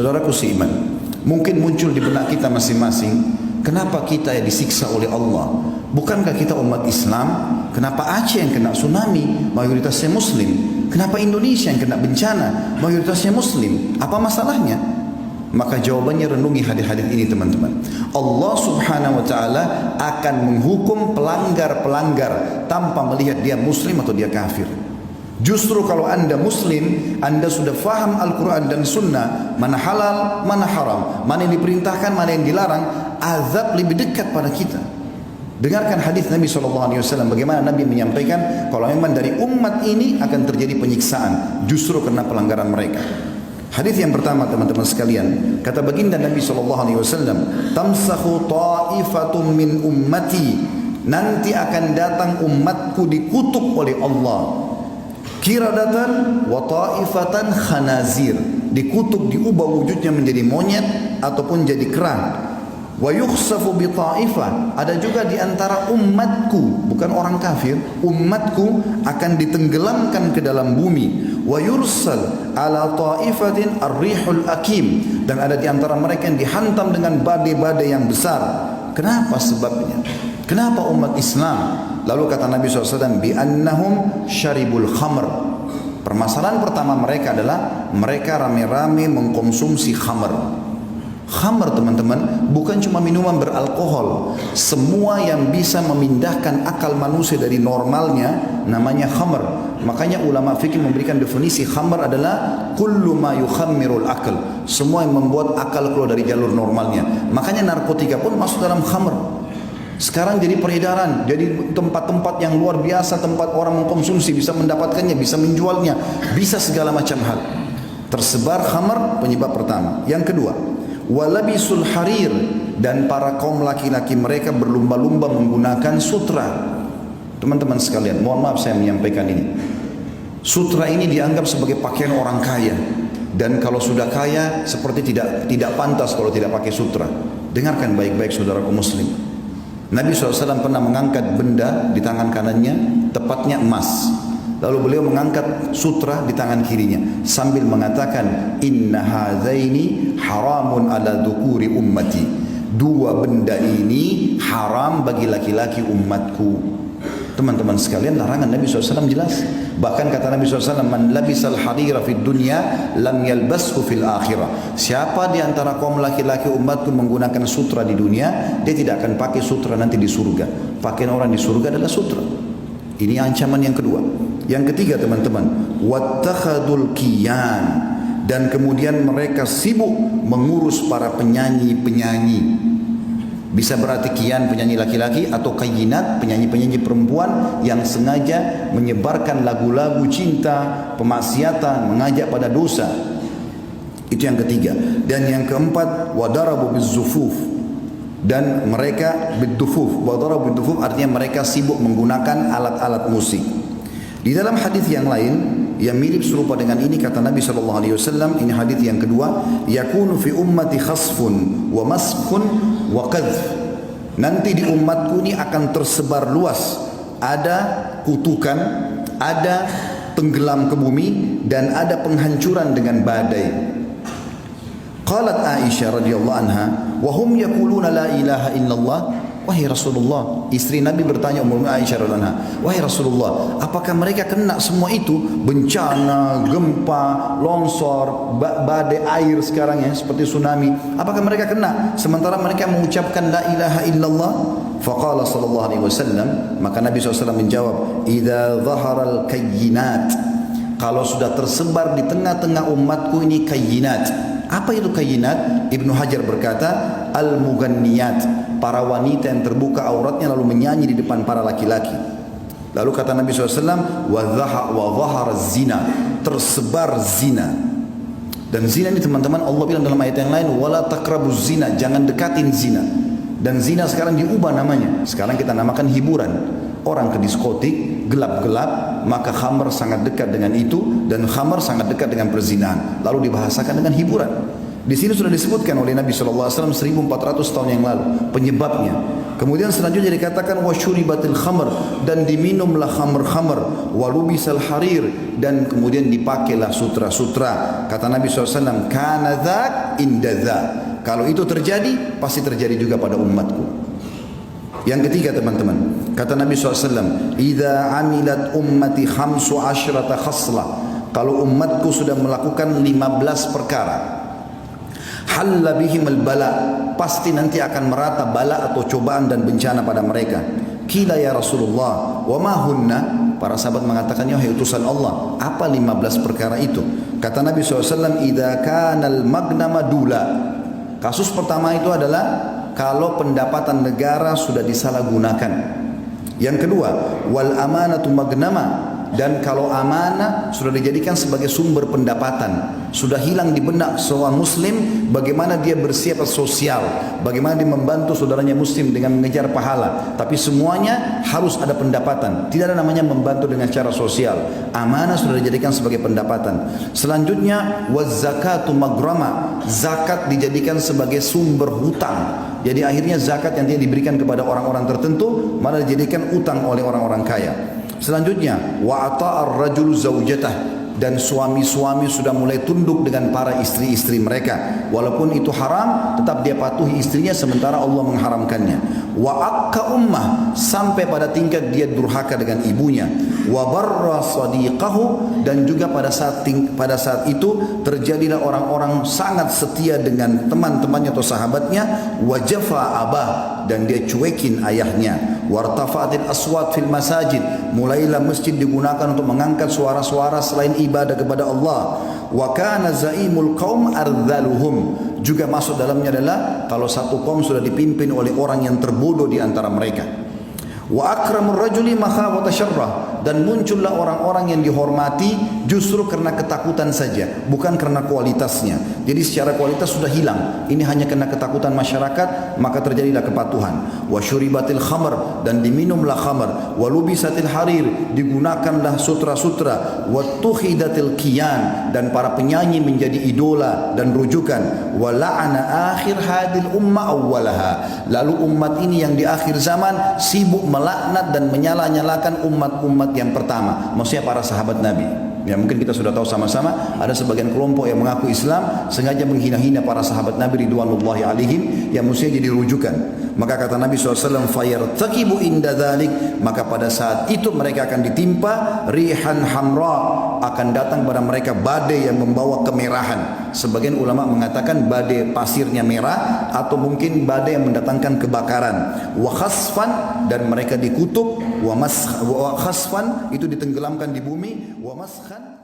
Saudaraku seiman, mungkin muncul di benak kita masing-masing, kenapa kita yang disiksa oleh Allah? Bukankah kita umat Islam? Kenapa Aceh yang kena tsunami? Mayoritasnya Muslim. Kenapa Indonesia yang kena bencana? Mayoritasnya Muslim. Apa masalahnya? Maka jawabannya renungi hadis-hadis ini teman-teman. Allah subhanahu wa ta'ala akan menghukum pelanggar-pelanggar tanpa melihat dia Muslim atau dia kafir. Justru kalau anda Muslim, anda sudah faham Al-Quran dan Sunnah, mana halal, mana haram, mana yang diperintahkan, mana yang dilarang, azab lebih dekat pada kita. Dengarkan hadis Nabi SAW, bagaimana Nabi menyampaikan kalau memang dari umat ini akan terjadi penyiksaan, justru karena pelanggaran mereka. Hadis yang pertama teman-teman sekalian, kata baginda Nabi SAW, tamsahu ta'ifatum min ummati, nanti akan datang umatku dikutuk oleh Allah. Kiradatan wa ta'ifatan khanazir, dikutuk, diubah wujudnya menjadi monyet ataupun jadi kerang. Wa yukhsafu bi ta'ifah, ada juga di antara umatku, bukan orang kafir, umatku akan ditenggelamkan ke dalam bumi. Wa yursal ala ta'ifatin ar-rihul akim, dan ada di antara mereka yang dihantam dengan badai-badai yang besar. Kenapa sebabnya? Kenapa umat Islam? Lalu kata Nabi SAW, bi'annahum syaribul khamr. Permasalahan pertama mereka adalah mereka rame-rame mengkonsumsi khamr. Khamr teman-teman bukan cuma minuman beralkohol. Semua yang bisa memindahkan akal manusia dari normalnya namanya khamr. Makanya ulama fikih memberikan definisi khamr adalah kullu ma yukhammirul akal. Semua yang membuat akal keluar dari jalur normalnya. Makanya narkotika pun masuk dalam khamr. Sekarang jadi peredaran, jadi tempat-tempat yang luar biasa, tempat orang mengkonsumsi, bisa mendapatkannya, bisa menjualnya, bisa segala macam hal. Tersebar khamar, penyebab pertama. Yang kedua, walabisul harir, dan para kaum laki-laki mereka berlumba-lumba menggunakan sutra. Teman-teman sekalian, mohon maaf saya menyampaikan ini. Sutra ini dianggap sebagai pakaian orang kaya, dan kalau sudah kaya seperti tidak pantas kalau tidak pakai sutra. Dengarkan baik-baik saudaraku muslim. Nabi SAW pernah mengangkat benda di tangan kanannya, tepatnya emas. Lalu beliau mengangkat sutra di tangan kirinya sambil mengatakan, inna hadzaini haramun ala dhukuri ummati. Dua benda ini haram bagi laki-laki umatku. Teman-teman sekalian, larangan Nabi SAW jelas. Bahkan kata Nabi SAW, man labisal harira fid dunya lam yalbashu fil akhirah. Siapa di antara kaum laki-laki umatku menggunakan sutra di dunia, dia tidak akan pakai sutra nanti di surga. Pakaian orang di surga adalah sutra. Ini ancaman yang kedua. Yang ketiga teman-teman, wattakhadul kiyan, dan kemudian mereka sibuk mengurus para penyanyi-penyanyi. Bisa berarti kian penyanyi laki-laki atau kayinat penyanyi-penyanyi perempuan yang sengaja menyebarkan lagu-lagu cinta, pemaksiatan, mengajak pada dosa. Itu yang ketiga. Dan yang keempat, wadarabu bizzufuf, dan mereka bidufuf. Wadarabu bidufuf artinya mereka sibuk menggunakan alat-alat musik. Di dalam hadis yang lain yang mirip serupa dengan ini kata Nabi SAW, ini hadis yang kedua, yakunu fi ummati khasfun wa maskhun wa qadhf. Nanti di umatku ini akan tersebar luas, ada kutukan, ada tenggelam ke bumi, dan ada penghancuran dengan badai. Qalat Aisyah radhiyallahu anha, wa hum yaquluna la ilaha illallah. Wahai Rasulullah, istri Nabi bertanya Ummu Aisyah radhiyallahu anha, wahai Rasulullah, apakah mereka kena semua itu? Bencana, gempa, longsor, badai air sekarang ya, seperti tsunami. Apakah mereka kena sementara mereka mengucapkan la ilaha illallah? Faqala sallallahu alaihi wasallam, maka Nabi SAW menjawab, idza dhaharal kayyinat, kalau sudah tersebar di tengah-tengah umatku ini kayyinat. Apa itu kayyinat? Ibnu Hajar berkata, al-mughanniyat, para wanita yang terbuka auratnya lalu menyanyi di depan para laki-laki. Lalu kata Nabi SAW, wa dhahara zina, tersebar zina. Dan zina ini teman-teman Allah bilang dalam ayat yang lain, wala taqrabuz zina, jangan dekatin zina. Dan zina sekarang diubah namanya. Sekarang kita namakan hiburan. Orang ke diskotik, gelap-gelap, maka khamar sangat dekat dengan itu, dan khamar sangat dekat dengan perzinahan. Lalu dibahasakan dengan hiburan. Di sini sudah disebutkan oleh Nabi SAW 1400 tahun yang lalu penyebabnya. Kemudian selanjutnya dikatakan wasyuribatil khamr, dan diminumlah khamr-khamr, walubisal harir, dan kemudian dipakailah sutra-sutra. Kata Nabi SAW, kana dzak inda dzak. Kalau itu terjadi, pasti terjadi juga pada umatku. Yang ketiga teman-teman, kata Nabi SAW, idza amilat ummati khamsu asyrata khaslah. Kalau umatku sudah melakukan 15 perkara, halla bihimul bala, pasti nanti akan merata bala atau cobaan dan bencana pada mereka. Qila ya Rasulullah, wa ma hunna? Para sahabat mengatakan, ya utusan Allah, apa 15 perkara itu? Kata Nabi SAW, idza kanal magnama dula. Kasus pertama itu adalah kalau pendapatan negara sudah disalahgunakan. Yang kedua, wal amanatu magnama, dan kalau amanah sudah dijadikan sebagai sumber pendapatan, sudah hilang di benak seorang muslim bagaimana dia bersiap sosial, bagaimana dia membantu saudaranya muslim dengan mengejar pahala, tapi semuanya harus ada pendapatan. Tidak ada namanya membantu dengan cara sosial. Amanah sudah dijadikan sebagai pendapatan. Selanjutnya wazakatu magrama, zakat dijadikan sebagai sumber hutang. Jadi akhirnya zakat yang dia diberikan kepada orang-orang tertentu malah dijadikan utang oleh orang-orang kaya. Selanjutnya wa ata'ar rajul zaujatah, dan suami-suami sudah mulai tunduk dengan para istri-istri mereka, walaupun itu haram tetap dia patuhi istrinya sementara Allah mengharamkannya. Wa akka ummah, sampai pada tingkat dia durhaka dengan ibunya. Wa barra sadiqahu, dan juga pada saat itu terjadilah orang-orang sangat setia dengan teman-temannya atau sahabatnya. Wa jafa abah, dan dia cuekin ayahnya. Wartafa'atil aswat fil masajid, mulailah masjid digunakan untuk mengangkat suara-suara selain ibadah kepada Allah. Wa kana zaimul qaum ardzaluhum, juga masuk dalamnya adalah kalau satu kaum sudah dipimpin oleh orang yang terbodoh di antara mereka. Wa akramur rajuli makhafata syarrah, dan muncullah orang-orang yang dihormati justru karena ketakutan saja, bukan karena kualitasnya. Jadi secara kualitas sudah hilang, ini hanya karena ketakutan masyarakat, maka terjadilah kepatuhan. Wa syuribatil khamr, dan diminumlah khamr. Wa lubisatil harir, digunakanlah sutra-sutra. Wa tukhidatil qiyan, dan para penyanyi menjadi idola dan rujukan. Wa la'ana akhir hadil umma awwalaha, lalu umat ini yang di akhir zaman sibuk melaknat dan menyala-nyalakan umat-umat yang pertama, maksudnya para sahabat Nabi. Ya, mungkin kita sudah tahu sama-sama ada sebagian kelompok yang mengaku Islam sengaja menghina-hina para sahabat Nabi ridwanullahi alaihim yang mestinya jadi rujukan. Maka kata Nabi SAW, fayartaqibu inda dzalik, maka pada saat itu mereka akan ditimpa rihan hamra, akan datang pada mereka badai yang membawa kemerahan. Sebagian ulama mengatakan badai pasirnya merah, atau mungkin badai yang mendatangkan kebakaran. Wa khasfan, dan mereka dikutuk. Wa khasfan itu ditenggelamkan di bumi. Wa maskhan